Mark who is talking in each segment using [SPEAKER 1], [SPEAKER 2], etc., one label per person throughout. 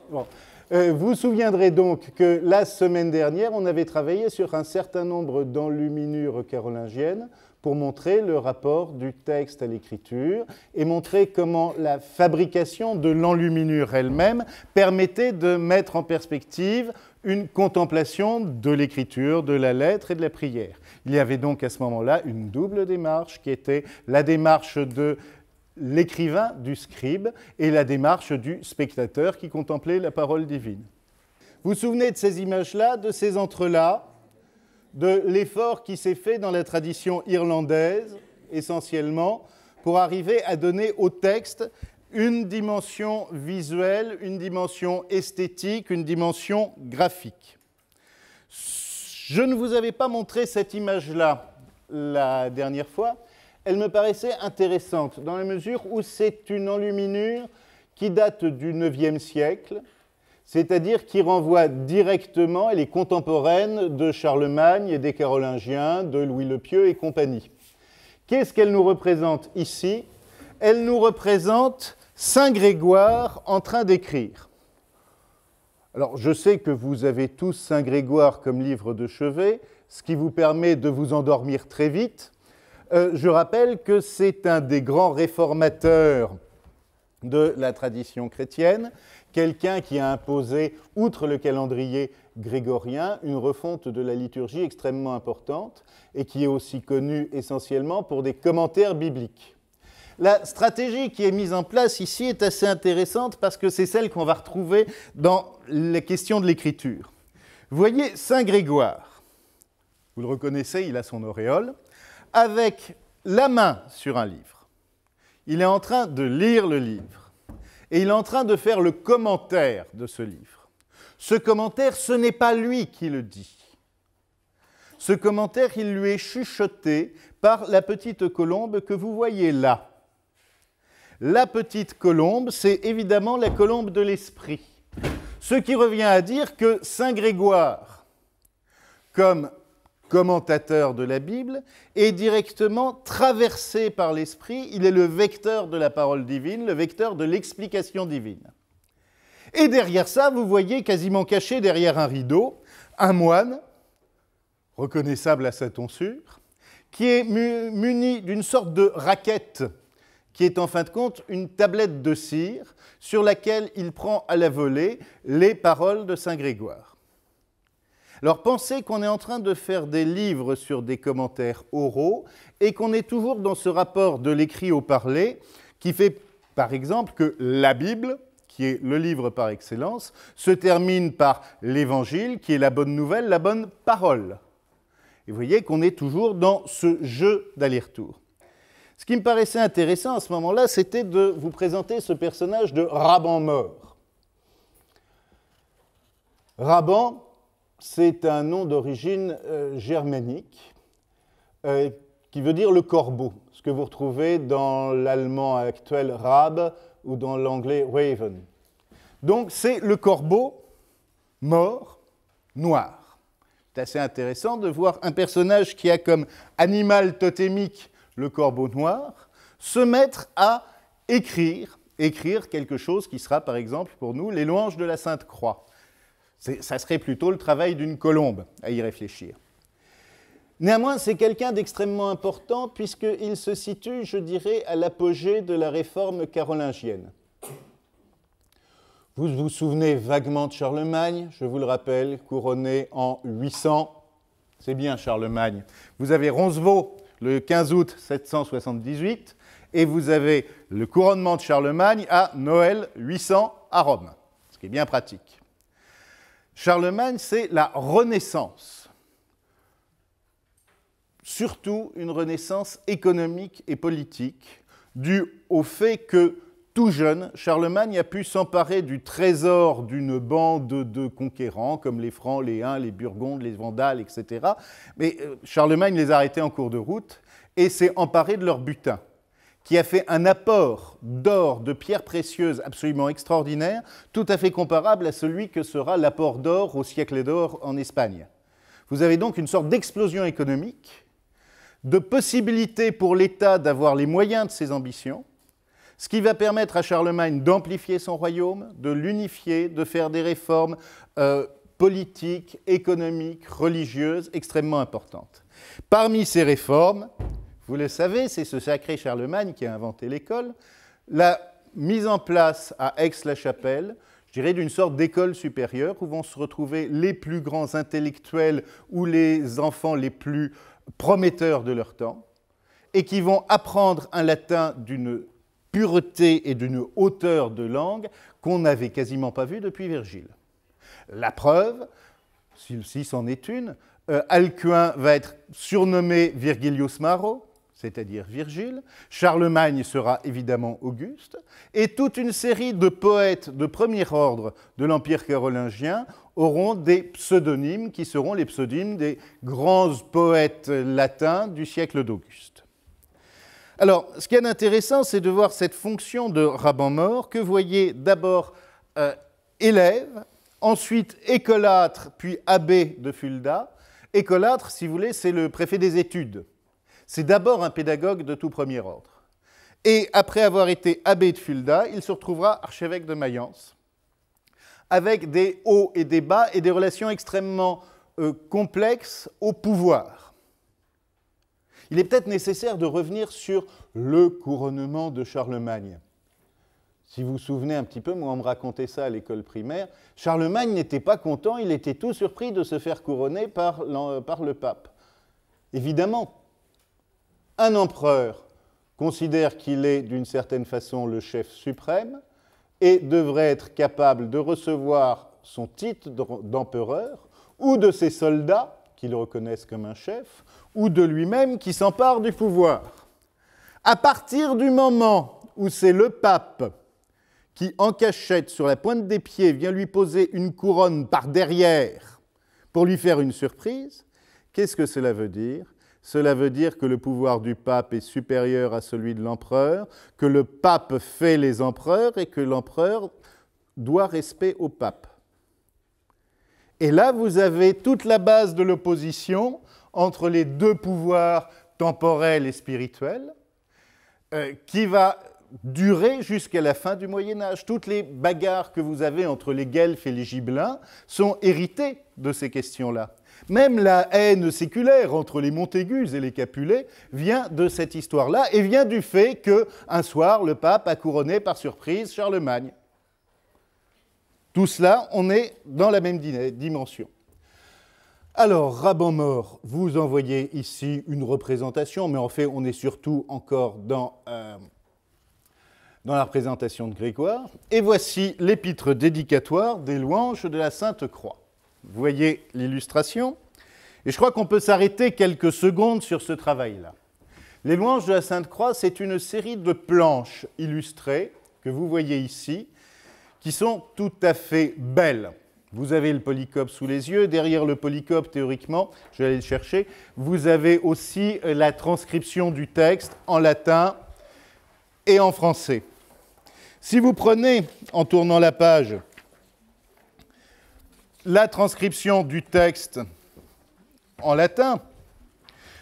[SPEAKER 1] Bon. Vous vous souviendrez donc que la semaine dernière, on avait travaillé sur un certain nombre d'enluminures carolingiennes pour montrer le rapport du texte à l'écriture et montrer comment la fabrication de l'enluminure elle-même permettait de mettre en perspective une contemplation de l'écriture, de la lettre et de la prière. Il y avait donc à ce moment-là une double démarche qui était la démarche de l'écrivain, du scribe, et la démarche du spectateur qui contemplait la parole divine. Vous vous souvenez de ces images-là, de ces entrelacs, de l'effort qui s'est fait dans la tradition irlandaise, essentiellement, pour arriver à donner au texte une dimension visuelle, une dimension esthétique, une dimension graphique. Je ne vous avais pas montré cette image-là la dernière fois. Elle me paraissait intéressante dans la mesure où c'est une enluminure qui date du IXe siècle, c'est-à-dire qui renvoie directement, elle est contemporaine de Charlemagne et des Carolingiens, de Louis le Pieux et compagnie. Qu'est-ce qu'elle nous représente ici? Elle nous représente Saint Grégoire en train d'écrire. Alors, je sais que vous avez tous Saint Grégoire comme livre de chevet, ce qui vous permet de vous endormir très vite. Je rappelle que c'est un des grands réformateurs de la tradition chrétienne, quelqu'un qui a imposé, outre le calendrier grégorien, une refonte de la liturgie extrêmement importante et qui est aussi connu essentiellement pour des commentaires bibliques. La stratégie qui est mise en place ici est assez intéressante parce que c'est celle qu'on va retrouver dans les questions de l'écriture. Vous voyez Saint Grégoire, vous le reconnaissez, il a son auréole, avec la main sur un livre. Il est en train de lire le livre et il est en train de faire le commentaire de ce livre. Ce commentaire, ce n'est pas lui qui le dit. Ce commentaire, il lui est chuchoté par la petite colombe que vous voyez là. La petite colombe, c'est évidemment la colombe de l'esprit. Ce qui revient à dire que Saint Grégoire, comme commentateur de la Bible, est directement traversé par l'esprit. Il est le vecteur de la parole divine, le vecteur de l'explication divine. Et derrière ça, vous voyez quasiment caché derrière un rideau, un moine, reconnaissable à sa tonsure, qui est muni d'une sorte de raquette, qui est en fin de compte une tablette de cire sur laquelle il prend à la volée les paroles de Saint Grégoire. Alors pensez qu'on est en train de faire des livres sur des commentaires oraux et qu'on est toujours dans ce rapport de l'écrit au parlé qui fait par exemple que la Bible, qui est le livre par excellence, se termine par l'Évangile, qui est la bonne nouvelle, la bonne parole. Et vous voyez qu'on est toujours dans ce jeu d'aller-retour. Ce qui me paraissait intéressant à ce moment-là, c'était de vous présenter ce personnage de Raban mort. Raban, c'est un nom d'origine germanique qui veut dire le corbeau, ce que vous retrouvez dans l'allemand actuel Rab ou dans l'anglais Raven. Donc c'est le corbeau mort, noir. C'est assez intéressant de voir un personnage qui a comme animal totémique le corbeau noir se mettre à écrire quelque chose qui sera par exemple pour nous les louanges de la Sainte Croix. Ça serait plutôt le travail d'une colombe, à y réfléchir. Néanmoins, c'est quelqu'un d'extrêmement important puisqu'il se situe, je dirais, à l'apogée de la réforme carolingienne. Vous vous souvenez vaguement de Charlemagne, je vous le rappelle, couronné en 800. C'est bien Charlemagne. Vous avez Roncevaux le 15 août 778 et vous avez le couronnement de Charlemagne à Noël 800 à Rome, ce qui est bien pratique. Charlemagne, c'est la Renaissance. Surtout une renaissance économique et politique, due au fait que, tout jeune, Charlemagne a pu s'emparer du trésor d'une bande de conquérants, comme les Francs, les Huns, les Burgondes, les Vandales, etc. Mais Charlemagne les a arrêtés en cours de route et s'est emparé de leur butin, qui a fait un apport d'or, de pierres précieuses absolument extraordinaire, tout à fait comparable à celui que sera l'apport d'or au siècle d'or en Espagne. Vous avez donc une sorte d'explosion économique, de possibilité pour l'État d'avoir les moyens de ses ambitions, ce qui va permettre à Charlemagne d'amplifier son royaume, de l'unifier, de faire des réformes politiques, économiques, religieuses extrêmement importantes. Parmi ces réformes, vous le savez, c'est ce sacré Charlemagne qui a inventé l'école, la mise en place à Aix-la-Chapelle, je dirais, d'une sorte d'école supérieure où vont se retrouver les plus grands intellectuels ou les enfants les plus prometteurs de leur temps, et qui vont apprendre un latin d'une pureté et d'une hauteur de langue qu'on n'avait quasiment pas vu depuis Virgile. La preuve, si c'en est une, Alcuin va être surnommé Virgilius Maro, c'est-à-dire Virgile, Charlemagne sera évidemment Auguste, et toute une série de poètes de premier ordre de l'Empire carolingien auront des pseudonymes qui seront les pseudonymes des grands poètes latins du siècle d'Auguste. Alors, ce qui est intéressant, c'est de voir cette fonction de rabbin-mort que voyez d'abord élève, ensuite écolâtre, puis abbé de Fulda. Écolâtre, si vous voulez, c'est le préfet des études. C'est d'abord un pédagogue de tout premier ordre. Et après avoir été abbé de Fulda, il se retrouvera archevêque de Mayence, avec des hauts et des bas et des relations extrêmement complexes au pouvoir. Il est peut-être nécessaire de revenir sur le couronnement de Charlemagne. Si vous vous souvenez un petit peu, moi on me racontait ça à l'école primaire, Charlemagne n'était pas content, il était tout surpris de se faire couronner par le pape. Évidemment, un empereur considère qu'il est d'une certaine façon le chef suprême et devrait être capable de recevoir son titre d'empereur ou de ses soldats qui le reconnaissent comme un chef ou de lui-même qui s'empare du pouvoir. À partir du moment où c'est le pape qui, en cachette, sur la pointe des pieds, vient lui poser une couronne par derrière pour lui faire une surprise, qu'est-ce que cela veut dire ? Cela veut dire que le pouvoir du pape est supérieur à celui de l'empereur, que le pape fait les empereurs et que l'empereur doit respect au pape. Et là, vous avez toute la base de l'opposition entre les deux pouvoirs temporels et spirituels qui va durer jusqu'à la fin du Moyen-Âge. Toutes les bagarres que vous avez entre les Guelfes et les Gibelins sont héritées de ces questions-là. Même la haine séculaire entre les Montaigus et les Capulets vient de cette histoire-là et vient du fait qu'un soir, le pape a couronné par surprise Charlemagne. Tout cela, on est dans la même dimension. Alors, rabbin-mort, vous en voyez ici une représentation, mais en fait, on est surtout encore dans la représentation de Grégoire. Et voici l'épître dédicatoire des louanges de la Sainte Croix. Vous voyez l'illustration, et je crois qu'on peut s'arrêter quelques secondes sur ce travail-là. Les louanges de la Sainte Croix, c'est une série de planches illustrées que vous voyez ici, qui sont tout à fait belles. Vous avez le polycope sous les yeux. Derrière le polycope, théoriquement, je vais aller le chercher, vous avez aussi la transcription du texte en latin et en français. Si vous prenez, en tournant la page, la transcription du texte en latin,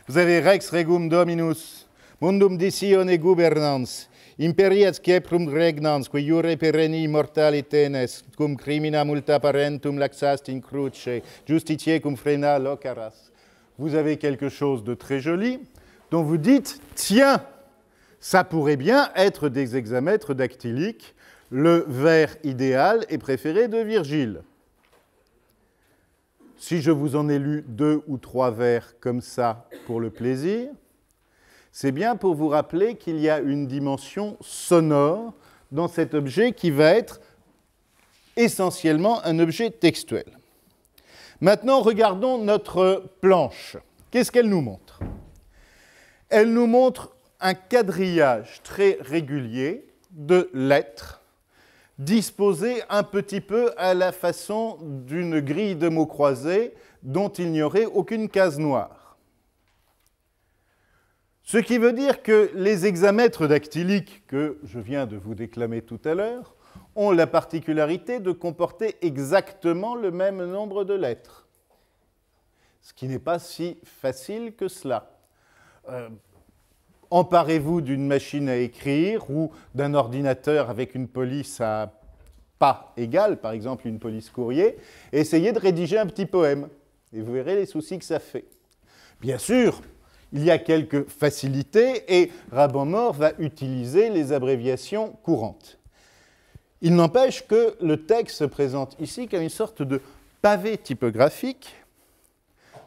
[SPEAKER 1] vous avez Rex Regum Dominus, Mundum Dicione Gubernans, Imperiat Sceptrum Regnans, qui iure perenni immortali tenes, cum crimina multa parentum laxast in cruce, justitiae cum frena locaras. Vous avez quelque chose de très joli, dont vous dites, tiens, ça pourrait bien être des hexamètres dactyliques, le vers idéal et préféré de Virgile. Si je vous en ai lu 2 ou 3 vers comme ça pour le plaisir, c'est bien pour vous rappeler qu'il y a une dimension sonore dans cet objet qui va être essentiellement un objet textuel. Maintenant, regardons notre planche. Qu'est-ce qu'elle nous montre? Elle nous montre un quadrillage très régulier de lettres disposées un petit peu à la façon d'une grille de mots croisés dont il n'y aurait aucune case noire. Ce qui veut dire que les hexamètres dactyliques que je viens de vous déclamer tout à l'heure ont la particularité de comporter exactement le même nombre de lettres, ce qui n'est pas si facile que cela. emparez-vous d'une machine à écrire ou d'un ordinateur avec une police à pas égale, par exemple une police courrier, et essayez de rédiger un petit poème. Et vous verrez les soucis que ça fait. Bien sûr, il y a quelques facilités et Raban-Mor va utiliser les abréviations courantes. Il n'empêche que le texte se présente ici comme une sorte de pavé typographique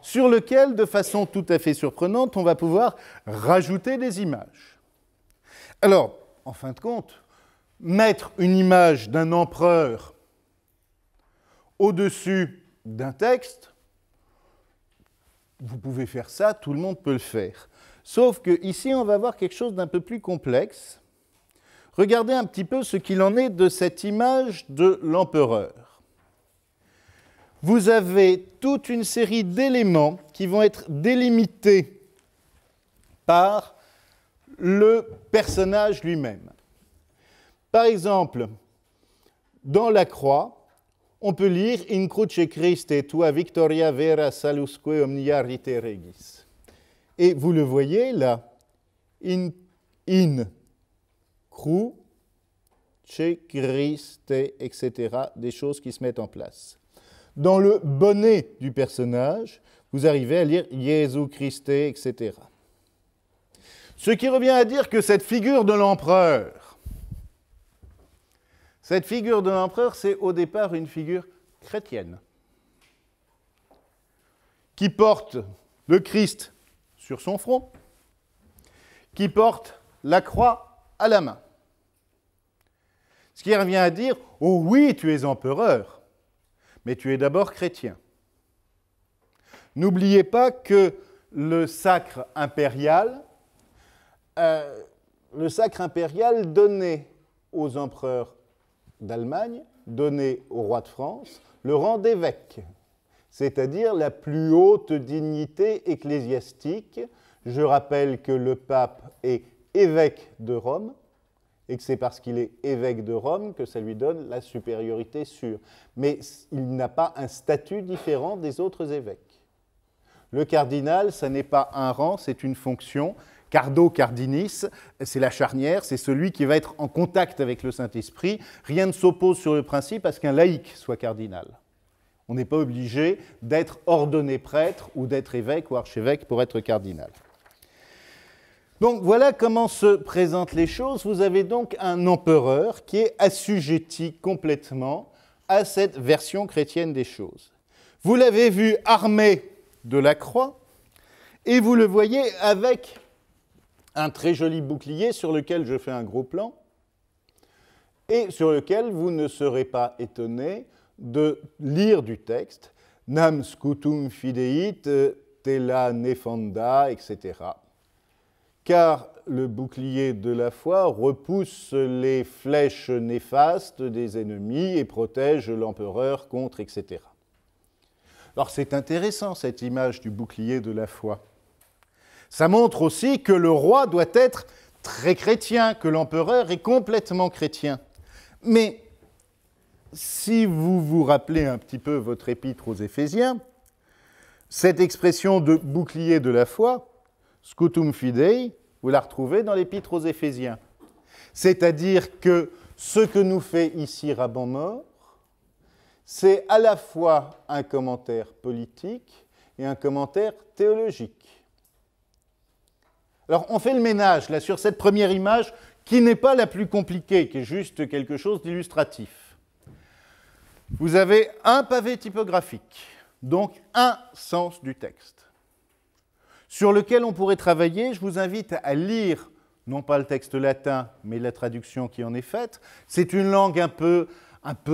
[SPEAKER 1] sur lequel, de façon tout à fait surprenante, on va pouvoir rajouter des images. Alors, en fin de compte, mettre une image d'un empereur au-dessus d'un texte, vous pouvez faire ça, tout le monde peut le faire. Sauf qu'ici, on va voir quelque chose d'un peu plus complexe. Regardez un petit peu ce qu'il en est de cette image de l'empereur. Vous avez toute une série d'éléments qui vont être délimités par le personnage lui-même. Par exemple, dans la croix, on peut lire « In cruce Christe tua victoria vera salusque omnia rite regis ». Et vous le voyez là, « In cruce Christe », etc., des choses qui se mettent en place. Dans le bonnet du personnage, vous arrivez à lire « Jésus Christe », etc. Ce qui revient à dire que cette figure de l'empereur, c'est au départ une figure chrétienne qui porte le Christ sur son front, qui porte la croix à la main. Ce qui revient à dire, oh oui, tu es empereur, mais tu es d'abord chrétien. N'oubliez pas que le sacre impérial donnait aux empereurs d'Allemagne, donnait au roi de France, le rang d'évêque, c'est-à-dire la plus haute dignité ecclésiastique. Je rappelle que le pape est évêque de Rome, et que c'est parce qu'il est évêque de Rome que ça lui donne la supériorité sûre. Mais il n'a pas un statut différent des autres évêques. Le cardinal, ça n'est pas un rang, c'est une fonction. Cardo cardinis, c'est la charnière, c'est celui qui va être en contact avec le Saint-Esprit. Rien ne s'oppose sur le principe à ce qu'un laïc soit cardinal. On n'est pas obligé d'être ordonné prêtre ou d'être évêque ou archevêque pour être cardinal. Donc voilà comment se présentent les choses. Vous avez donc un empereur qui est assujetti complètement à cette version chrétienne des choses. Vous l'avez vu armé de la croix et vous le voyez avec un très joli bouclier sur lequel je fais un gros plan et sur lequel vous ne serez pas étonné de lire du texte « Nam scutum fideit, tela nefanda », etc. Car le bouclier de la foi repousse les flèches néfastes des ennemis et protège l'empereur contre, etc. Alors c'est intéressant cette image du bouclier de la foi. Ça montre aussi que le roi doit être très chrétien, que l'empereur est complètement chrétien. Mais si vous vous rappelez un petit peu votre épître aux Éphésiens, cette expression de bouclier de la foi, scutum fidei, vous la retrouvez dans l'épître aux Éphésiens. C'est-à-dire que ce que nous fait ici Raban-Mor, c'est à la fois un commentaire politique et un commentaire théologique. Alors, on fait le ménage, là, sur cette première image, qui n'est pas la plus compliquée, qui est juste quelque chose d'illustratif. Vous avez un pavé typographique, donc un sens du texte, sur lequel on pourrait travailler. Je vous invite à lire, non pas le texte latin, mais la traduction qui en est faite. C'est une langue un peu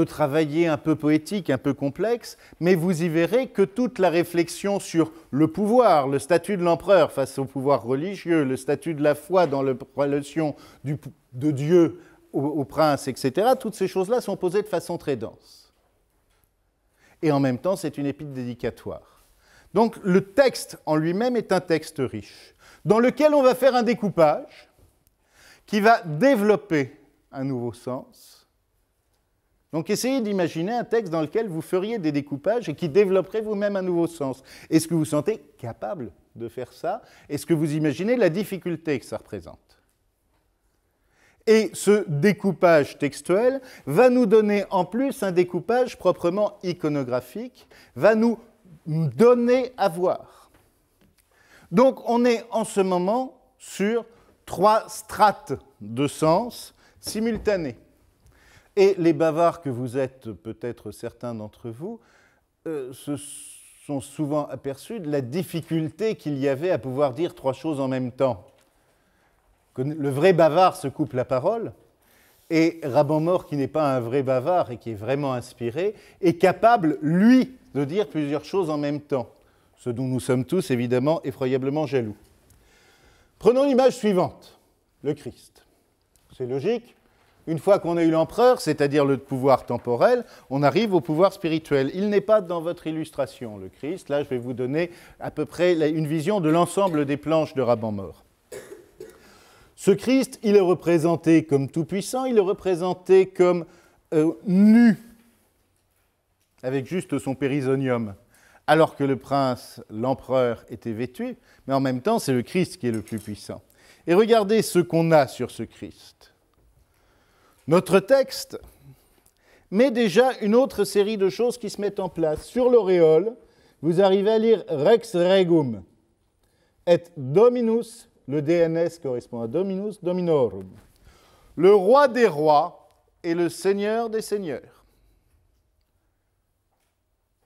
[SPEAKER 1] travaillée, un peu poétique, un peu complexe, mais vous y verrez que toute la réflexion sur le pouvoir, le statut de l'empereur face au pouvoir religieux, le statut de la foi dans la relation de Dieu au prince, etc., toutes ces choses-là sont posées de façon très dense. Et en même temps, c'est une épître dédicatoire. Donc le texte en lui-même est un texte riche, dans lequel on va faire un découpage qui va développer un nouveau sens Donc essayez d'imaginer un texte dans lequel vous feriez des découpages et qui développerait vous-même un nouveau sens. Est-ce que vous vous sentez capable de faire ça? Est-ce que vous imaginez la difficulté que ça représente? Et ce découpage textuel va nous donner en plus un découpage proprement iconographique, va nous donner à voir. Donc on est en ce moment sur 3 strates de sens simultanés. Et les bavards que vous êtes, peut-être certains d'entre vous, se sont souvent aperçus de la difficulté qu'il y avait à pouvoir dire 3 choses en même temps. Le vrai bavard se coupe la parole, et Raban-Maur, qui n'est pas un vrai bavard et qui est vraiment inspiré, est capable, lui, de dire plusieurs choses en même temps, ce dont nous sommes tous évidemment effroyablement jaloux. Prenons l'image suivante, le Christ. C'est logique. Une fois qu'on a eu l'empereur, c'est-à-dire le pouvoir temporel, on arrive au pouvoir spirituel. Il n'est pas dans votre illustration, le Christ. Là, je vais vous donner à peu près une vision de l'ensemble des planches de Raban-Maur. Ce Christ, il est représenté comme tout-puissant, il est représenté comme nu, avec juste son périsonium, alors que le prince, l'empereur, était vêtu, mais en même temps, c'est le Christ qui est le plus puissant. Et regardez ce qu'on a sur ce Christ. Notre texte met déjà une autre série de choses qui se mettent en place. Sur l'auréole, vous arrivez à lire « Rex regum » et « Dominus », le DNS correspond à « Dominus Dominorum », le roi des rois et le seigneur des seigneurs.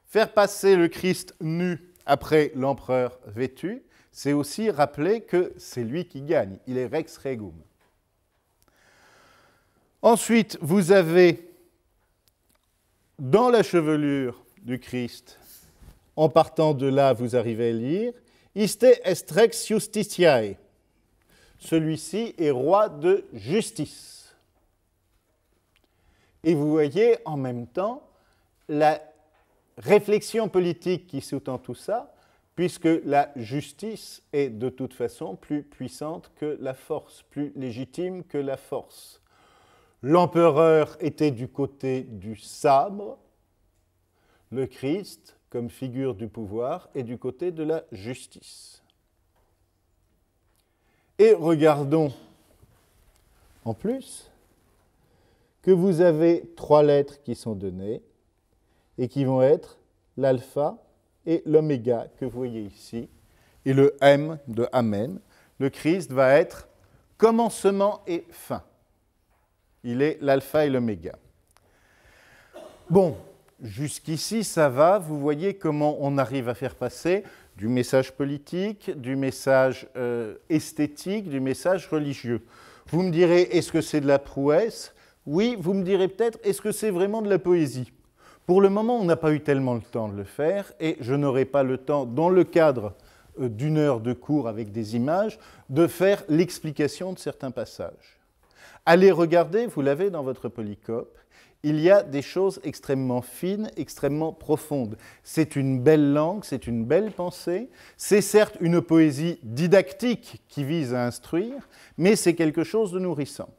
[SPEAKER 1] Faire passer le Christ nu après l'empereur vêtu, c'est aussi rappeler que c'est lui qui gagne, il est Rex regum. Ensuite, vous avez dans la chevelure du Christ, en partant de là, vous arrivez à lire « Iste est rex justitiae ». Celui-ci est roi de justice. Et vous voyez en même temps la réflexion politique qui sous-tend tout ça, puisque la justice est de toute façon plus puissante que la force, plus légitime que la force. L'empereur était du côté du sabre, le Christ, comme figure du pouvoir, est du côté de la justice. Et regardons en plus que vous avez 3 lettres qui sont données et qui vont être l'alpha et l'oméga que vous voyez ici, et le M de Amen. Le Christ va être commencement et fin. Il est l'alpha et l'oméga. Bon, jusqu'ici, ça va. Vous voyez comment on arrive à faire passer du message politique, du message esthétique, du message religieux. Vous me direz, est-ce que c'est de la prouesse? Oui, vous me direz peut-être, est-ce que c'est vraiment de la poésie? Pour le moment, on n'a pas eu tellement le temps de le faire, et je n'aurai pas le temps, dans le cadre d'1 heure de cours avec des images, de faire l'explication de certains passages. Allez regarder, vous l'avez dans votre polycope, il y a des choses extrêmement fines, extrêmement profondes. C'est une belle langue, c'est une belle pensée, c'est certes une poésie didactique qui vise à instruire, mais c'est quelque chose de nourrissant.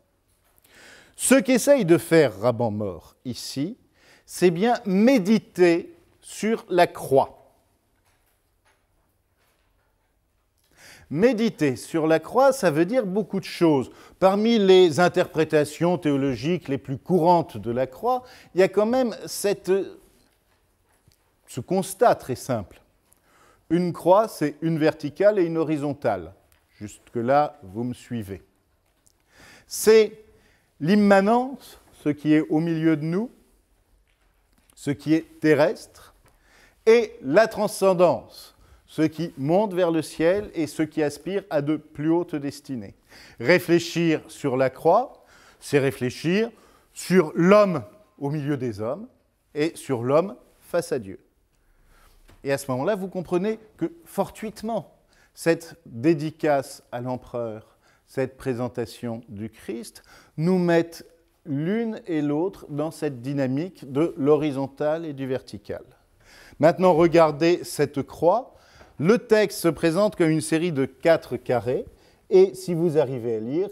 [SPEAKER 1] Ce qu'essaye de faire Raban-Maur ici, c'est bien méditer sur la croix. Méditer sur la croix, ça veut dire beaucoup de choses. Parmi les interprétations théologiques les plus courantes de la croix, il y a quand même ce constat très simple. Une croix, c'est une verticale et une horizontale. Jusque-là, vous me suivez. C'est l'immanence, ce qui est au milieu de nous, ce qui est terrestre, et la transcendance, ce qui monte vers le ciel et ce qui aspire à de plus hautes destinées. Réfléchir sur la croix, c'est réfléchir sur l'homme au milieu des hommes et sur l'homme face à Dieu. Et à ce moment-là, vous comprenez que fortuitement, cette dédicace à l'empereur, cette présentation du Christ, nous mettent l'une et l'autre dans cette dynamique de l'horizontal et du vertical. Maintenant, regardez cette croix. Le texte se présente comme une série de 4 carrés, et si vous arrivez à lire,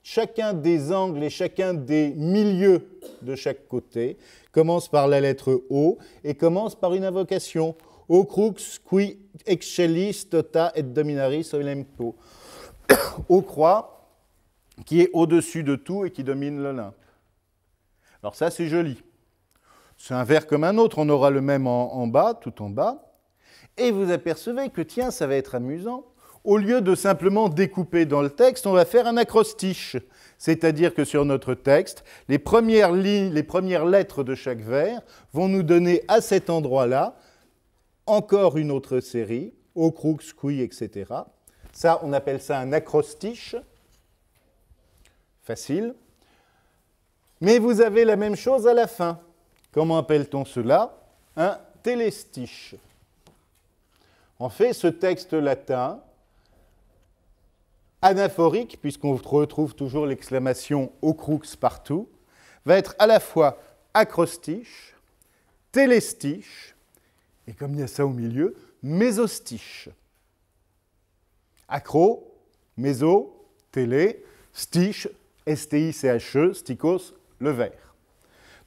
[SPEAKER 1] chacun des angles et chacun des milieux de chaque côté commence par la lettre O et commence par une invocation. O crux qui excellis tota et dominaris Olympos. O croix qui est au-dessus de tout et qui domine l'Olympe. Alors ça, c'est joli. C'est un vers comme un autre, on aura le même en bas, tout en bas. Et vous apercevez que, tiens, ça va être amusant. Au lieu de simplement découper dans le texte, on va faire un acrostiche. C'est-à-dire que sur notre texte, les premières lignes, les premières lettres de chaque vers vont nous donner à cet endroit-là encore une autre série, O crux qui, etc. Ça, on appelle ça un acrostiche. Facile. Mais vous avez la même chose à la fin. Comment appelle-t-on cela? Un télestiche. En fait, ce texte latin, anaphorique, puisqu'on retrouve toujours l'exclamation « au crux » partout, va être à la fois acrostiche, télestiche, et comme il y a ça au milieu, mésostiche. Acro, méso, télé, stiche, S-T-I-C-H-E, stikos, le vers.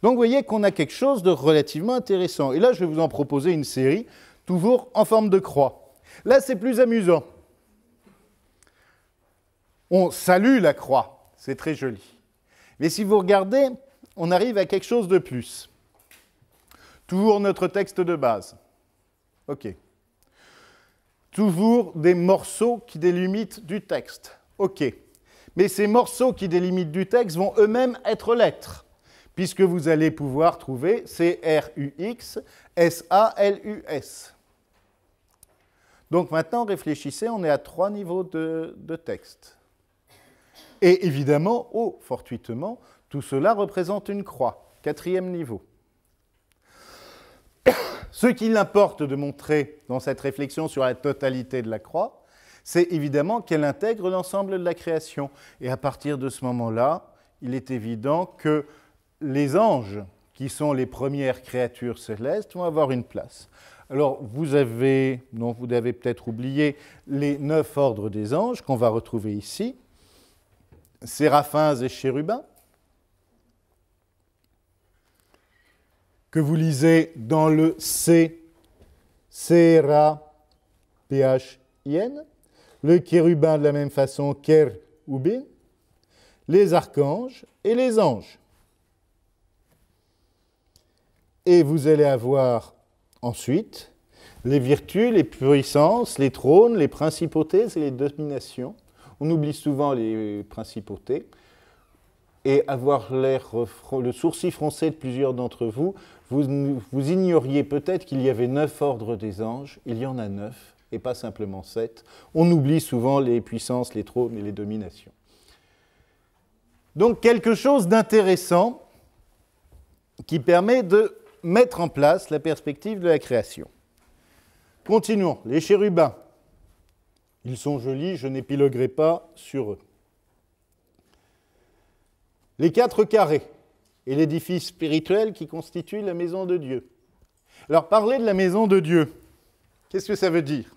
[SPEAKER 1] Donc vous voyez qu'on a quelque chose de relativement intéressant. Et là, je vais vous en proposer une série, toujours en forme de croix. Là, c'est plus amusant. On salue la croix, c'est très joli. Mais si vous regardez, on arrive à quelque chose de plus. Toujours notre texte de base. OK. Toujours des morceaux qui délimitent du texte. OK. Mais ces morceaux qui délimitent du texte vont eux-mêmes être lettres, puisque vous allez pouvoir trouver C-R-U-X, S-A-L-U-S. Donc maintenant, réfléchissez, on est à 3 niveaux de texte. Et évidemment, fortuitement, tout cela représente une croix, 4e niveau. Ce qu'il importe de montrer dans cette réflexion sur la totalité de la croix, c'est évidemment qu'elle intègre l'ensemble de la création. Et à partir de ce moment-là, il est évident que les anges, qui sont les premières créatures célestes, vont avoir une place. Alors, vous avez peut-être oublié les 9 ordres des anges qu'on va retrouver ici. Séraphins et chérubins, que vous lisez dans le C, Séra, P-H-I-N, le chérubin de la même façon, Ker-Ubin, les archanges et les anges. Et vous allez avoir ensuite les vertus, les puissances, les trônes, les principautés et les dominations. On oublie souvent les principautés. Et avoir le sourcil froncé de plusieurs d'entre vous, vous ignoriez peut-être qu'il y avait 9 ordres des anges. Il y en a 9, et pas simplement 7. On oublie souvent les puissances, les trônes et les dominations. Donc quelque chose d'intéressant qui permet de mettre en place la perspective de la création. Continuons. Les chérubins. Ils sont jolis, je n'épiloguerai pas sur eux. Les 4 carrés et l'édifice spirituel qui constitue la maison de Dieu. Alors, parler de la maison de Dieu, qu'est-ce que ça veut dire?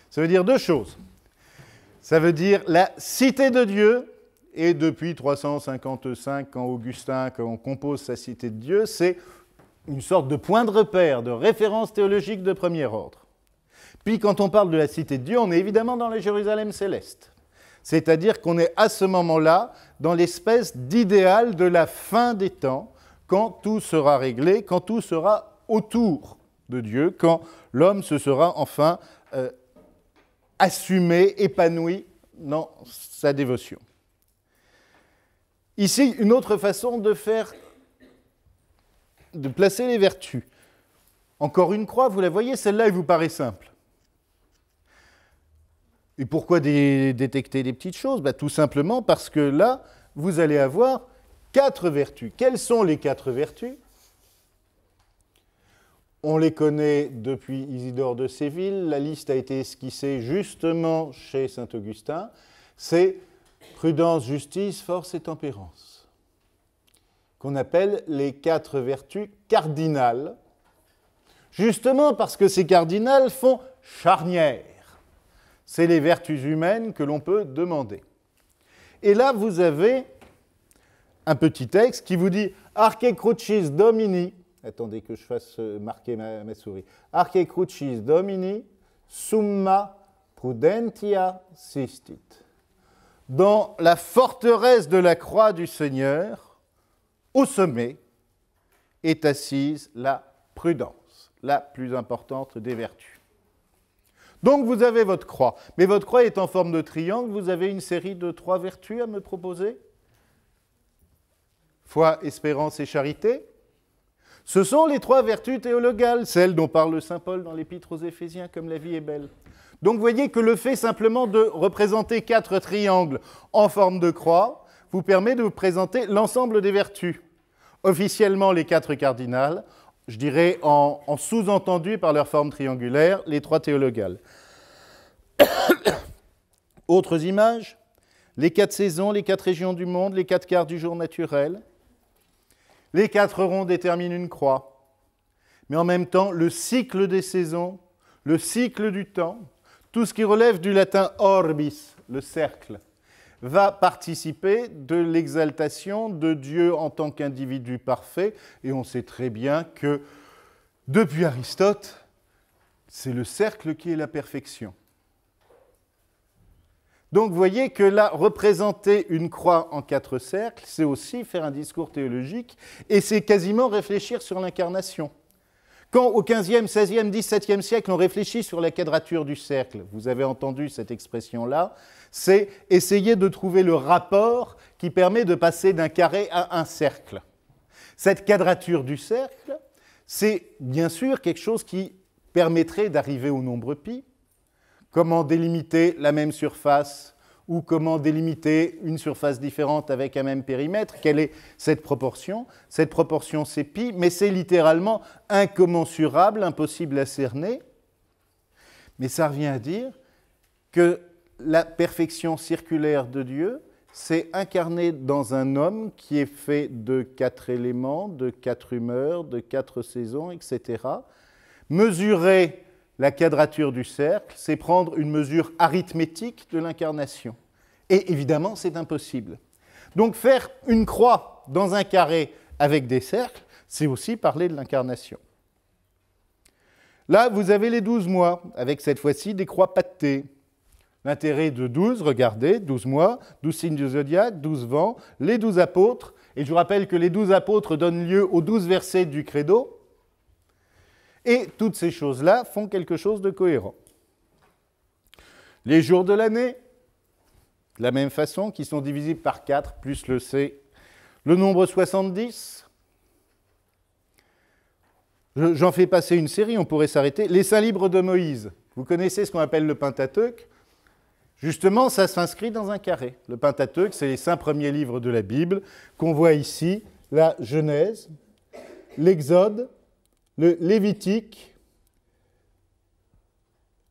[SPEAKER 1] Ça veut dire 2 choses. Ça veut dire la cité de Dieu, et depuis 355, quand Augustin compose sa cité de Dieu, c'est une sorte de point de repère, de référence théologique de premier ordre. Puis quand on parle de la cité de Dieu, on est évidemment dans le Jérusalem céleste. C'est-à-dire qu'on est à ce moment-là dans l'espèce d'idéal de la fin des temps, quand tout sera réglé, quand tout sera autour de Dieu, quand l'homme se sera enfin assumé, épanoui dans sa dévotion. Ici, une autre façon de placer les vertus. Encore une croix, vous la voyez, celle-là, elle vous paraît simple. Et pourquoi détecter des petites choses? Tout simplement parce que là, vous allez avoir 4 vertus. Quelles sont les 4 vertus? On les connaît depuis Isidore de Séville. La liste a été esquissée justement chez saint Augustin. C'est prudence, justice, force et tempérance, qu'on appelle les 4 vertus cardinales, justement parce que ces cardinales font charnière. C'est les vertus humaines que l'on peut demander. Et là, vous avez un petit texte qui vous dit « Arche crucis domini ». Attendez que je fasse marquer ma souris. « Arche crucis domini summa prudentia sistit ». Dans la forteresse de la croix du Seigneur, au sommet, est assise la prudence, la plus importante des vertus. Donc vous avez votre croix, mais votre croix est en forme de triangle, vous avez une série de 3 vertus à me proposer. Foi, espérance et charité. Ce sont les 3 vertus théologales, celles dont parle saint Paul dans l'Épître aux Éphésiens, comme la vie est belle. Donc vous voyez que le fait simplement de représenter 4 triangles en forme de croix vous permet de vous présenter l'ensemble des vertus. Officiellement les 4 cardinales, je dirais en sous-entendu par leur forme triangulaire, les 3 théologales. Autres images, les 4 saisons, les 4 régions du monde, les 4 quarts du jour naturel. Les 4 ronds déterminent une croix. Mais en même temps, le cycle des saisons, le cycle du temps, tout ce qui relève du latin orbis, le cercle, va participer de l'exaltation de Dieu en tant qu'individu parfait. Et on sait très bien que, depuis Aristote, c'est le cercle qui est la perfection. Donc vous voyez que là, représenter une croix en 4 cercles, c'est aussi faire un discours théologique, et c'est quasiment réfléchir sur l'incarnation. Quand au XVe, XVIe, XVIIe siècle, on réfléchit sur la quadrature du cercle, vous avez entendu cette expression-là, c'est essayer de trouver le rapport qui permet de passer d'un carré à un cercle. Cette quadrature du cercle, c'est bien sûr quelque chose qui permettrait d'arriver au nombre pi. Comment délimiter la même surface ou comment délimiter une surface différente avec un même périmètre? Quelle est cette proportion? Cette proportion, c'est pi, mais c'est littéralement incommensurable, impossible à cerner. Mais ça revient à dire que la perfection circulaire de Dieu, c'est incarné dans un homme qui est fait de 4 éléments, de 4 humeurs, de 4 saisons, etc. Mesurer la quadrature du cercle, c'est prendre une mesure arithmétique de l'incarnation. Et évidemment, c'est impossible. Donc faire une croix dans un carré avec des cercles, c'est aussi parler de l'incarnation. Là, vous avez les 12 mois, avec cette fois-ci des croix pactées. L'intérêt de 12, regardez, 12 mois, 12 signes du zodiaque, 12 vents, les 12 apôtres. Et je vous rappelle que les 12 apôtres donnent lieu aux 12 versets du credo. Et toutes ces choses-là font quelque chose de cohérent. Les jours de l'année, de la même façon, qui sont divisibles par 4, plus le C. Le nombre 70, j'en fais passer une série, on pourrait s'arrêter. Les saints libres de Moïse, vous connaissez ce qu'on appelle le Pentateuque. Justement, ça s'inscrit dans un carré. Le Pentateuque, c'est les 5 premiers livres de la Bible qu'on voit ici, la Genèse, l'Exode, le Lévitique,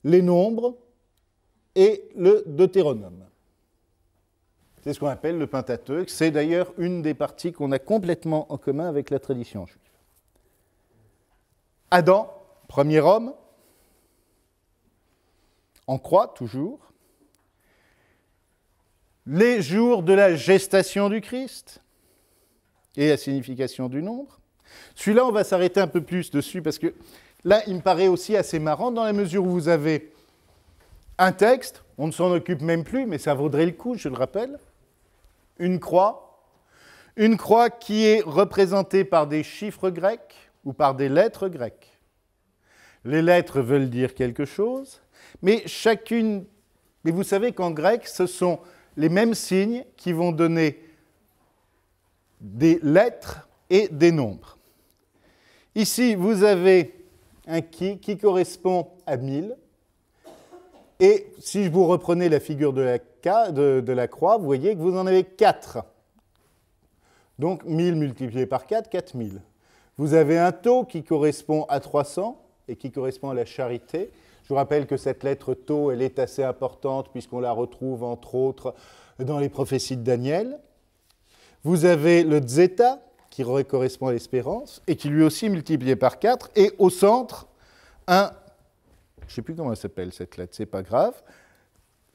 [SPEAKER 1] les Nombres et le Deutéronome. C'est ce qu'on appelle le Pentateuque. C'est d'ailleurs une des parties qu'on a complètement en commun avec la tradition juive. Adam, premier homme, en croix toujours. Les jours de la gestation du Christ et la signification du nombre. Celui-là, on va s'arrêter un peu plus dessus parce que là, il me paraît aussi assez marrant dans la mesure où vous avez un texte, on ne s'en occupe même plus, mais ça vaudrait le coup, je le rappelle, une croix qui est représentée par des chiffres grecs ou par des lettres grecques. Les lettres veulent dire quelque chose, mais chacune... Mais vous savez qu'en grec, ce sont les mêmes signes qui vont donner des lettres et des nombres. Ici, vous avez un qui correspond à 1000. Et si je vous reprenez la figure de la croix, vous voyez que vous en avez 4. Donc 1000 multiplié par 4, 4000. Vous avez un tau qui correspond à 300 et qui correspond à la charité. Je vous rappelle que cette lettre tau, elle est assez importante puisqu'on la retrouve entre autres dans les prophéties de Daniel. Vous avez le zeta qui correspond à l'espérance et qui lui aussi multiplié par 4. Et au centre, un... Je ne sais plus comment elle s'appelle cette lettre, c'est pas grave.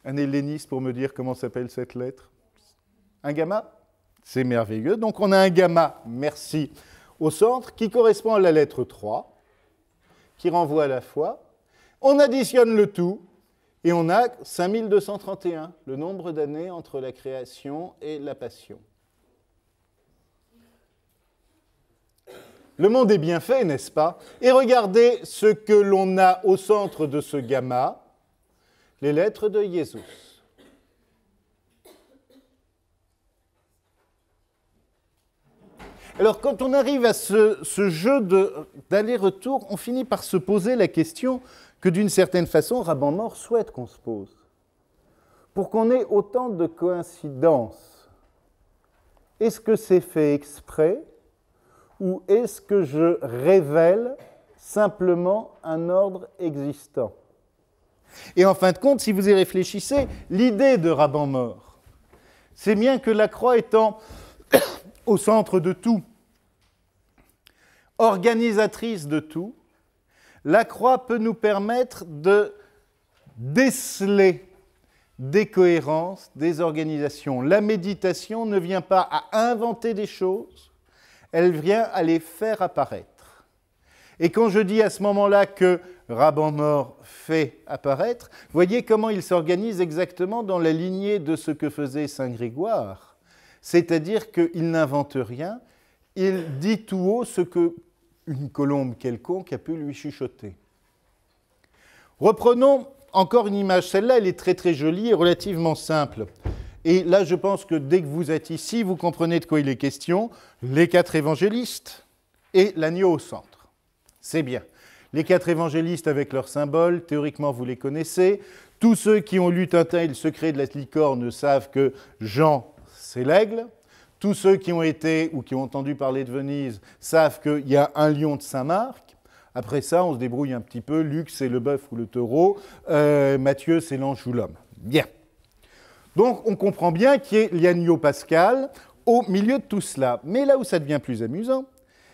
[SPEAKER 1] Un helléniste pour me dire comment s'appelle cette lettre. Un gamma? C'est merveilleux. Donc on a un gamma, merci, au centre, qui correspond à la lettre 3, qui renvoie à la foi. On additionne le tout, et on a 5231, le nombre d'années entre la création et la passion. Le monde est bien fait, n'est-ce pas? Et regardez ce que l'on a au centre de ce gamma, les lettres de Jésus. Alors, quand on arrive à ce jeu d'aller-retour, on finit par se poser la question que, d'une certaine façon, Rabban Mor souhaite qu'on se pose. Pour qu'on ait autant de coïncidences, est-ce que c'est fait exprès ou est-ce que je révèle simplement un ordre existant? Et en fin de compte, si vous y réfléchissez, l'idée de Rabban Mor, c'est bien que la croix étant au centre de tout, organisatrice de tout, la croix peut nous permettre de déceler des cohérences, des organisations. La méditation ne vient pas à inventer des choses, elle vient à les faire apparaître. Et quand je dis à ce moment-là que Rabban Mor fait apparaître, voyez comment il s'organise exactement dans la lignée de ce que faisait Saint Grégoire. C'est-à-dire qu'il n'invente rien, il dit tout haut ce qu'une colombe quelconque a pu lui chuchoter. Reprenons encore une image. Celle-là, elle est très très jolie et relativement simple. Et là, je pense que dès que vous êtes ici, vous comprenez de quoi il est question. Les 4 évangélistes et l'agneau au centre. C'est bien. Les 4 évangélistes avec leurs symboles, théoriquement, vous les connaissez. Tous ceux qui ont lu Tintin et le secret de la licorne savent que Jean, c'est l'aigle. Tous ceux qui ont été ou qui ont entendu parler de Venise savent qu'il y a un lion de Saint-Marc. Après ça, on se débrouille un petit peu. Luc, c'est le bœuf ou le taureau. Matthieu, c'est l'ange ou l'homme. Bien. Donc, on comprend bien qu'il y ait l'agneau pascal au milieu de tout cela. Mais là où ça devient plus amusant,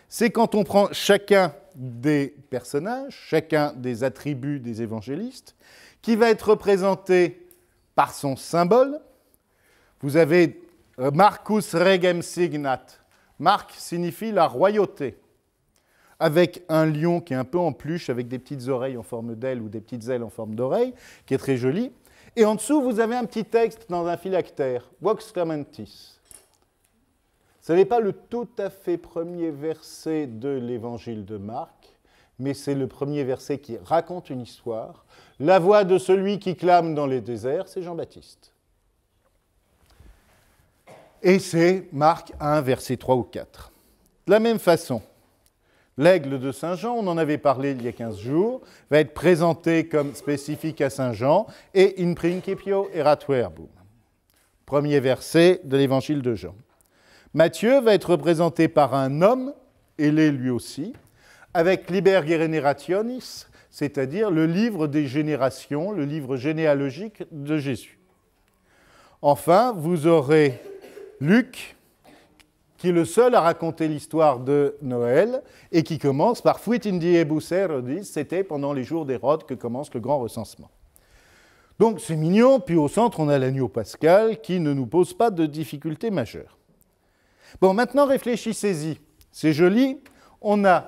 [SPEAKER 1] c'est quand on prend chacun des personnages, chacun des attributs des évangélistes, qui va être représenté par son symbole. Vous avez Marcus Regem Signat. Marc signifie la royauté, avec un lion qui est un peu en peluche, avec des petites oreilles en forme d'aile ou des petites ailes en forme d'oreille, qui est très joli. Et en dessous, vous avez un petit texte dans un phylactère, Vox Clamentis. Ce n'est pas le tout à fait premier verset de l'évangile de Marc, mais c'est le premier verset qui raconte une histoire. La voix de celui qui clame dans les déserts, c'est Jean-Baptiste. Et c'est Marc 1, verset 3 ou 4. De la même façon, l'aigle de Saint Jean, on en avait parlé il y a 15 jours, va être présenté comme spécifique à Saint Jean, et in principio erat verbum. Premier verset de l'évangile de Jean. Matthieu va être représenté par un homme, et l'est lui aussi, avec Liber Generationis, c'est-à-dire le livre des générations, le livre généalogique de Jésus. Enfin, vous aurez Luc, qui est le seul à raconter l'histoire de Noël, et qui commence par « Fuit in diebus Herodis », c'était pendant les jours d'Hérode que commence le grand recensement. Donc c'est mignon, puis au centre on a l'agneau pascal, qui ne nous pose pas de difficultés majeures. Bon, maintenant réfléchissez-y, c'est joli, on a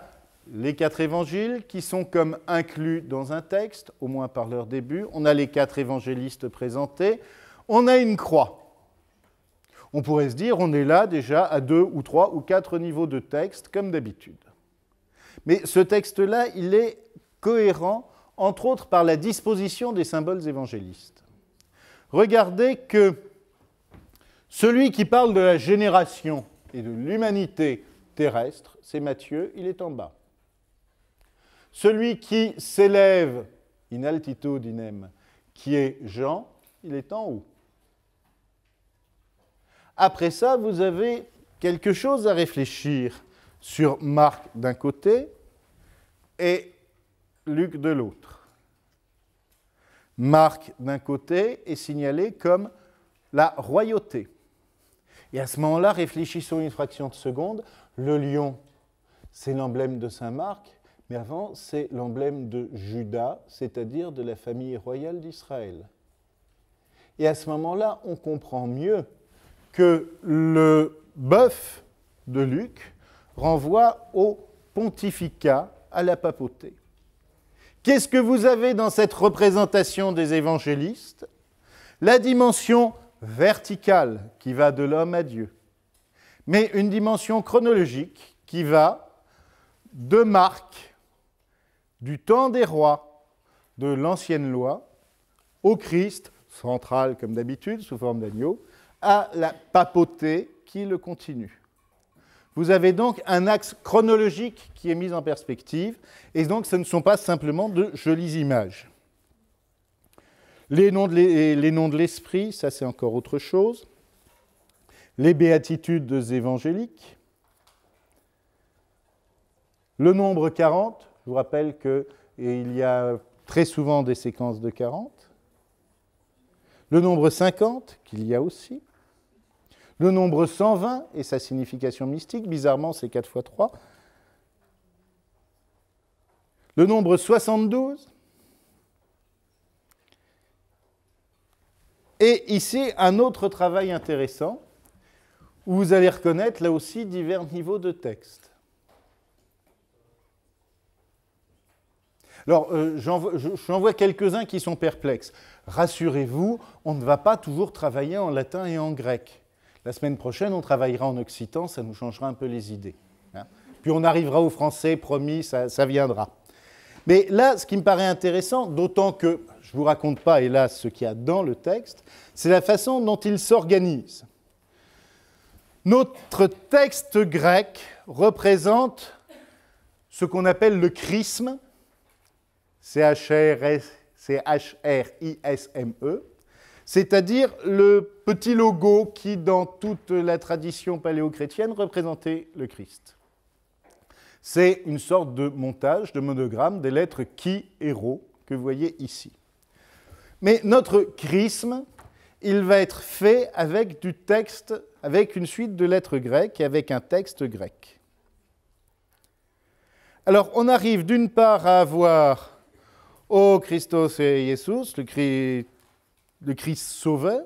[SPEAKER 1] les 4 évangiles qui sont comme inclus dans un texte, au moins par leur début, on a les 4 évangélistes présentés, on a une croix. On pourrait se dire, on est là déjà à 2 ou 3 ou 4 niveaux de texte, comme d'habitude. Mais ce texte-là, il est cohérent, entre autres par la disposition des symboles évangélistes. Regardez que celui qui parle de la génération et de l'humanité terrestre, c'est Matthieu, il est en bas. Celui qui s'élève in altitudinem, qui est Jean, il est en haut. Après ça, vous avez quelque chose à réfléchir sur Marc d'un côté et Luc de l'autre. Marc d'un côté est signalé comme la royauté. Et à ce moment-là, réfléchissons une fraction de seconde. Le lion, c'est l'emblème de Saint Marc, mais avant, c'est l'emblème de Juda, c'est-à-dire de la famille royale d'Israël. Et à ce moment-là, on comprend mieux que le bœuf de Luc renvoie au pontificat, à la papauté. Qu'est-ce que vous avez dans cette représentation des évangélistes? La dimension verticale qui va de l'homme à Dieu, mais une dimension chronologique qui va de Marc, du temps des rois, de l'ancienne loi, au Christ, central comme d'habitude, sous forme d'agneau, à la papauté qui le continue. Vous avez donc un axe chronologique qui est mis en perspective, et donc ce ne sont pas simplement de jolies images. Les noms de l'esprit, ça c'est encore autre chose. Les béatitudes des évangéliques. Le nombre 40, je vous rappelle qu'il y a très souvent des séquences de 40. Le nombre 50, qu'il y a aussi. Le nombre 120 et sa signification mystique, bizarrement c'est 4 fois 3. Le nombre 72. Et ici, un autre travail intéressant, où vous allez reconnaître là aussi divers niveaux de texte. Alors, j'en vois quelques-uns qui sont perplexes. Rassurez-vous, on ne va pas toujours travailler en latin et en grec. La semaine prochaine, on travaillera en occitan, ça nous changera un peu les idées. Puis on arrivera au français, promis, ça viendra. Mais là, ce qui me paraît intéressant, d'autant que je ne vous raconte pas, hélas, ce qu'il y a dans le texte, c'est la façon dont il s'organise. Notre texte grec représente ce qu'on appelle le chrisme, C-H-R-I-S-M-E, c'est-à-dire le petit logo qui, dans toute la tradition paléochrétienne, représentait le Christ. C'est une sorte de montage, de monogramme des lettres chi et rho que vous voyez ici. Mais notre chrisme, il va être fait avec du texte, avec une suite de lettres grecques et avec un texte grec. Alors, on arrive d'une part à avoir « O Christos et Jesus », le Christ sauveur,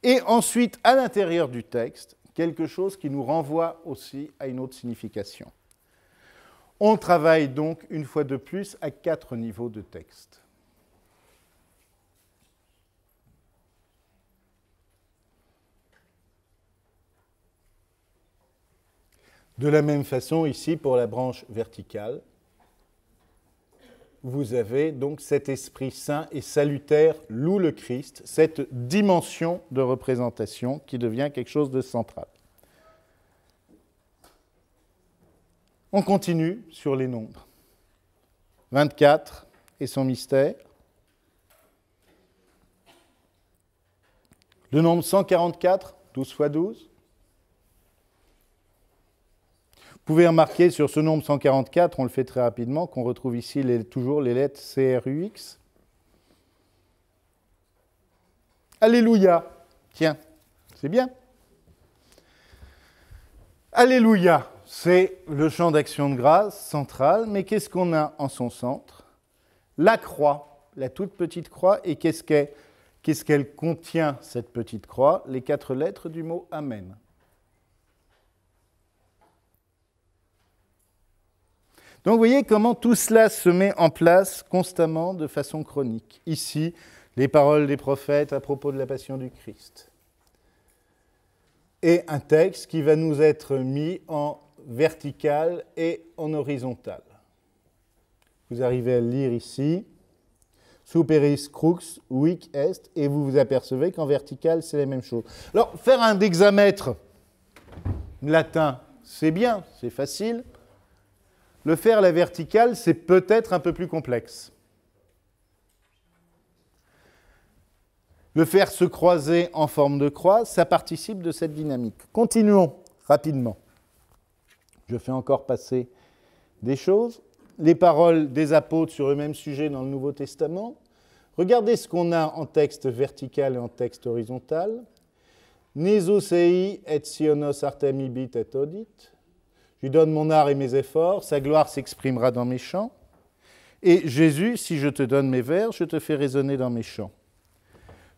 [SPEAKER 1] et ensuite, à l'intérieur du texte, quelque chose qui nous renvoie aussi à une autre signification. On travaille donc, une fois de plus, à 4 niveaux de texte. De la même façon, ici, pour la branche verticale, vous avez donc cet esprit saint et salutaire, loue le Christ, cette dimension de représentation qui devient quelque chose de central. On continue sur les nombres. 24 et son mystère. Le nombre 144, 12 fois 12. Vous pouvez remarquer sur ce nombre 144, on le fait très rapidement, qu'on retrouve ici toujours les lettres CRUX. Alléluia. Tiens, c'est bien. Alléluia, c'est le chant d'action de grâce central, mais qu'est-ce qu'on a en son centre? La croix, la toute petite croix, et qu'est-ce qu'elle contient, cette petite croix? Les 4 lettres du mot Amen. Donc vous voyez comment tout cela se met en place constamment de façon chronique. Ici, les paroles des prophètes à propos de la passion du Christ. Et un texte qui va nous être mis en vertical et en horizontal. Vous arrivez à le lire ici. Superis crux huic est, et vous vous apercevez qu'en vertical, c'est la même chose. Alors, faire un hexamètre latin, c'est bien, c'est facile. Le faire à la verticale, c'est peut-être un peu plus complexe. Le faire se croiser en forme de croix, ça participe de cette dynamique. Continuons rapidement. Je fais encore passer des choses. Les paroles des apôtres sur le même sujet dans le Nouveau Testament. Regardez ce qu'on a en texte vertical et en texte horizontal. Nisosei et sionos artemibit et audit. Je lui donne mon art et mes efforts, sa gloire s'exprimera dans mes chants. Et Jésus, si je te donne mes vers, je te fais résonner dans mes chants.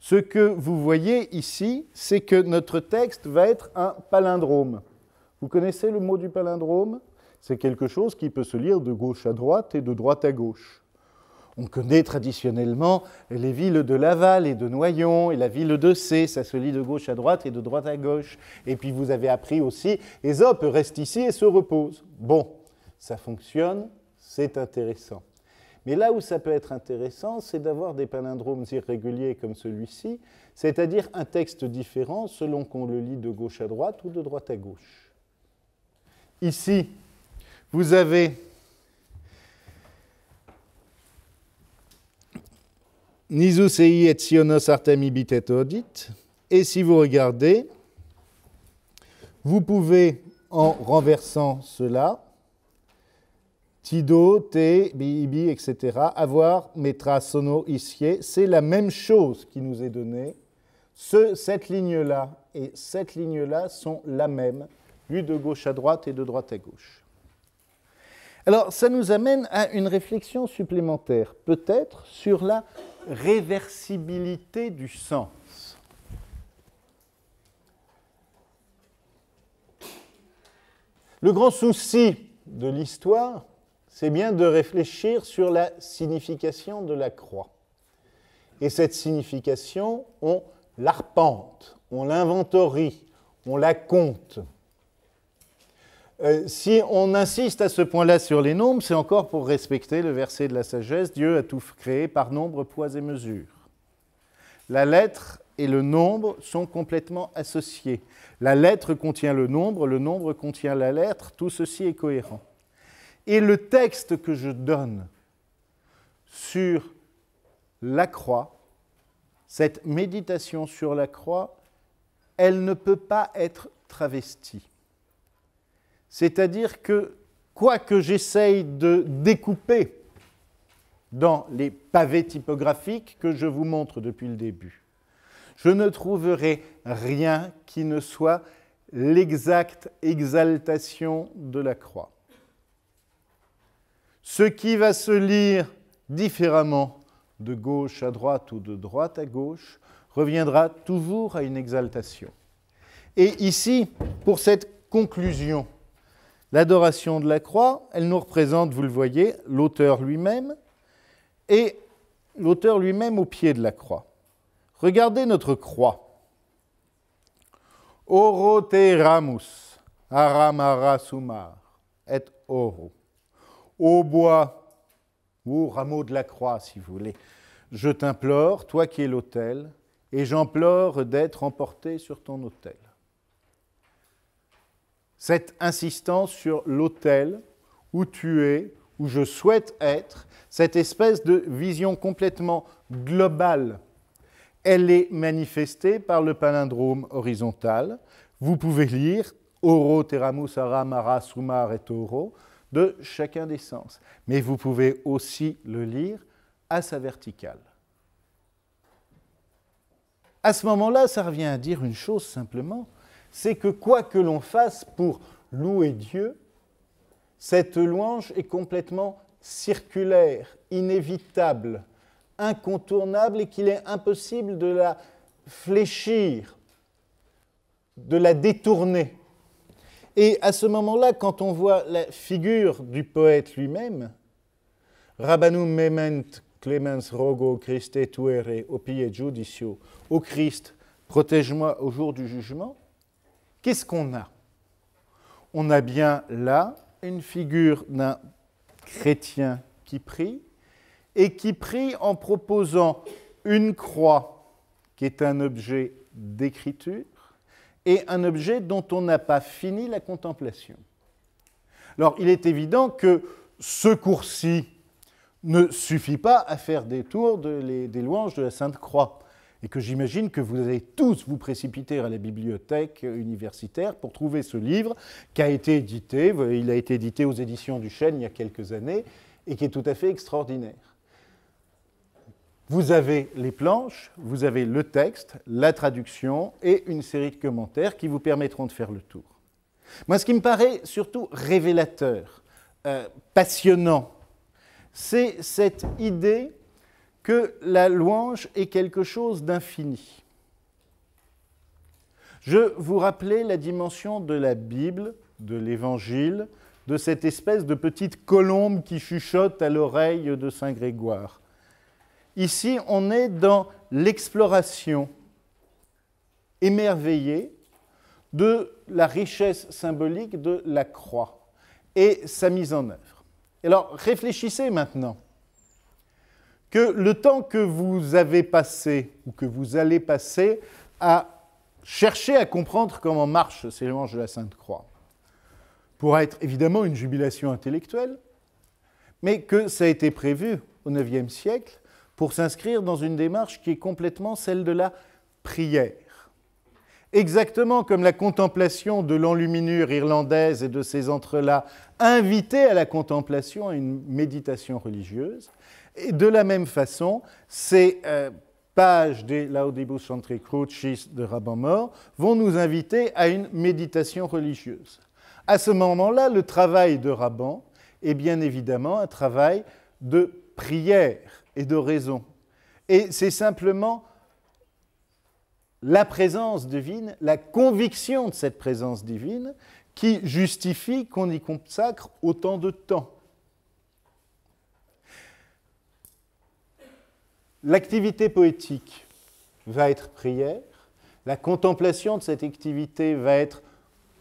[SPEAKER 1] ce que vous voyez ici, c'est que notre texte va être un palindrome. Vous connaissez le mot du palindrome? C'est quelque chose qui peut se lire de gauche à droite et de droite à gauche. On connaît traditionnellement les villes de Laval et de Noyon et la ville de C, ça se lit de gauche à droite et de droite à gauche. Et puis vous avez appris aussi, Ésope reste ici et se repose. Bon, ça fonctionne, c'est intéressant. Mais là où ça peut être intéressant, c'est d'avoir des palindromes irréguliers comme celui-ci, c'est-à-dire un texte différent selon qu'on le lit de gauche à droite ou de droite à gauche. Ici, vous avez Nisus et tionos artemi bitet odit. Et si vous regardez, vous pouvez, en renversant cela, Tido, Te, Bibi, etc., avoir Metra, Sono, Ischie. C'est la même chose qui nous est donnée. Cette ligne-là et cette ligne-là sont la même, lues de gauche à droite et de droite à gauche. Alors, ça nous amène à une réflexion supplémentaire, peut-être sur la réversibilité du sens. Le grand souci de l'histoire, c'est bien de réfléchir sur la signification de la croix. Et cette signification, on l'arpente, on l'inventorie, on la compte. Si on insiste à ce point-là sur les nombres, c'est encore pour respecter le verset de la sagesse, Dieu a tout créé par nombre, poids et mesure. La lettre et le nombre sont complètement associés. La lettre contient le nombre contient la lettre, tout ceci est cohérent. Et le texte que je donne sur la croix, cette méditation sur la croix, elle ne peut pas être travestie. C'est-à-dire que, quoi que j'essaye de découper dans les pavés typographiques que je vous montre depuis le début, je ne trouverai rien qui ne soit l'exacte exaltation de la croix. Ce qui va se lire différemment de gauche à droite ou de droite à gauche reviendra toujours à une exaltation. Et ici, pour cette conclusion, l'adoration de la croix, elle nous représente, vous le voyez, l'auteur lui-même, et l'auteur lui-même au pied de la croix. Regardez notre croix. Oro te ramus, aramara sumar, et oro. Ô bois, ou rameau de la croix, si vous voulez, je t'implore, toi qui es l'autel, et j'implore d'être emporté sur ton autel. Cette insistance sur l'autel, où tu es, où je souhaite être, cette espèce de vision complètement globale, elle est manifestée par le palindrome horizontal. Vous pouvez lire Oro, Teramus, Ara, Mara, Sumar et Oro de chacun des sens. Mais vous pouvez aussi le lire à sa verticale. À ce moment-là, ça revient à dire une chose simplement, c'est que quoi que l'on fasse pour louer Dieu, cette louange est complètement circulaire, inévitable, incontournable et qu'il est impossible de la fléchir, de la détourner. Et à ce moment-là, quand on voit la figure du poète lui-même, Rabbanum memento clemens rogo Christe tuere opie judicio, ô Christ, protège-moi au jour du jugement, qu'est-ce qu'on a? On a bien là une figure d'un chrétien qui prie, et qui prie en proposant une croix qui est un objet d'écriture et un objet dont on n'a pas fini la contemplation. Alors, il est évident que ce cours-ci ne suffit pas à faire des tours des louanges de la Sainte Croix, et que j'imagine que vous allez tous vous précipiter à la bibliothèque universitaire pour trouver ce livre qui a été édité, il a été édité aux éditions du Chêne il y a quelques années, et qui est tout à fait extraordinaire. Vous avez les planches, vous avez le texte, la traduction et une série de commentaires qui vous permettront de faire le tour. Moi, ce qui me paraît surtout révélateur, passionnant, c'est cette idée que la louange est quelque chose d'infini. Je vous rappelais la dimension de la Bible, de l'Évangile, de cette espèce de petite colombe qui chuchote à l'oreille de Saint Grégoire. Ici, on est dans l'exploration émerveillée de la richesse symbolique de la croix et sa mise en œuvre. Alors, réfléchissez maintenant que le temps que vous avez passé ou que vous allez passer à chercher à comprendre comment marche ces louanges de la Sainte Croix pourra être évidemment une jubilation intellectuelle, mais que ça a été prévu au IXe siècle pour s'inscrire dans une démarche qui est complètement celle de la prière. Exactement comme la contemplation de l'enluminure irlandaise et de ses entrelacs invitait à la contemplation, à une méditation religieuse, et de la même façon, ces pages des Laudibus Chantri Crucis de Raban Mor vont nous inviter à une méditation religieuse. À ce moment-là, le travail de Raban est bien évidemment un travail de prière et de raison. Et c'est simplement la présence divine, la conviction de cette présence divine qui justifie qu'on y consacre autant de temps. L'activité poétique va être prière, la contemplation de cette activité va être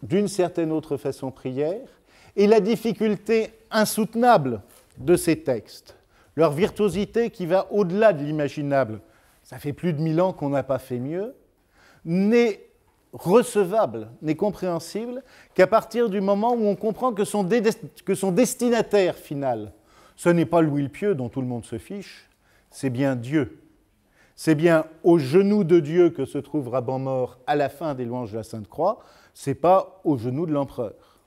[SPEAKER 1] d'une certaine autre façon prière, et la difficulté insoutenable de ces textes, leur virtuosité qui va au-delà de l'imaginable, ça fait plus de 1000 ans qu'on n'a pas fait mieux, n'est recevable, n'est compréhensible qu'à partir du moment où on comprend que son destinataire final, ce n'est pas Louis le Pieux dont tout le monde se fiche, c'est bien Dieu. C'est bien au genou de Dieu que se trouve Raban Mor à la fin des louanges de la Sainte Croix, ce n'est pas au genou de l'empereur.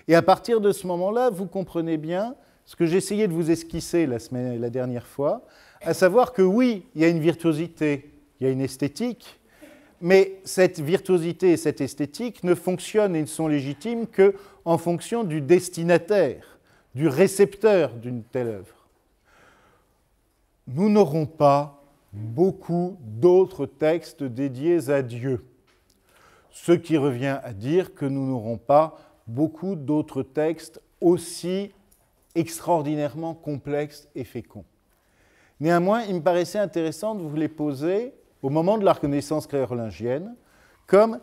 [SPEAKER 1] Et à partir de ce moment-là, vous comprenez bien ce que j'essayais de vous esquisser la dernière fois, à savoir que oui, il y a une virtuosité, il y a une esthétique, mais cette virtuosité et cette esthétique ne fonctionnent et ne sont légitimes qu'en fonction du destinataire, du récepteur d'une telle œuvre. Nous n'aurons pas beaucoup d'autres textes dédiés à Dieu, ce qui revient à dire que nous n'aurons pas beaucoup d'autres textes aussi extraordinairement complexes et féconds. Néanmoins, il me paraissait intéressant de vous les poser au moment de la reconnaissance carolingienne comme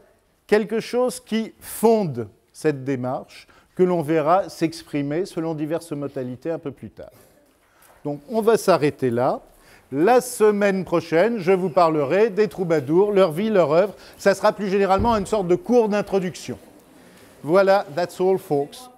[SPEAKER 1] quelque chose qui fonde cette démarche que l'on verra s'exprimer selon diverses modalités un peu plus tard. Donc on va s'arrêter là. La semaine prochaine, je vous parlerai des troubadours, leur vie, leur œuvre. Ça sera plus généralement une sorte de cours d'introduction. Voilà, that's all, folks.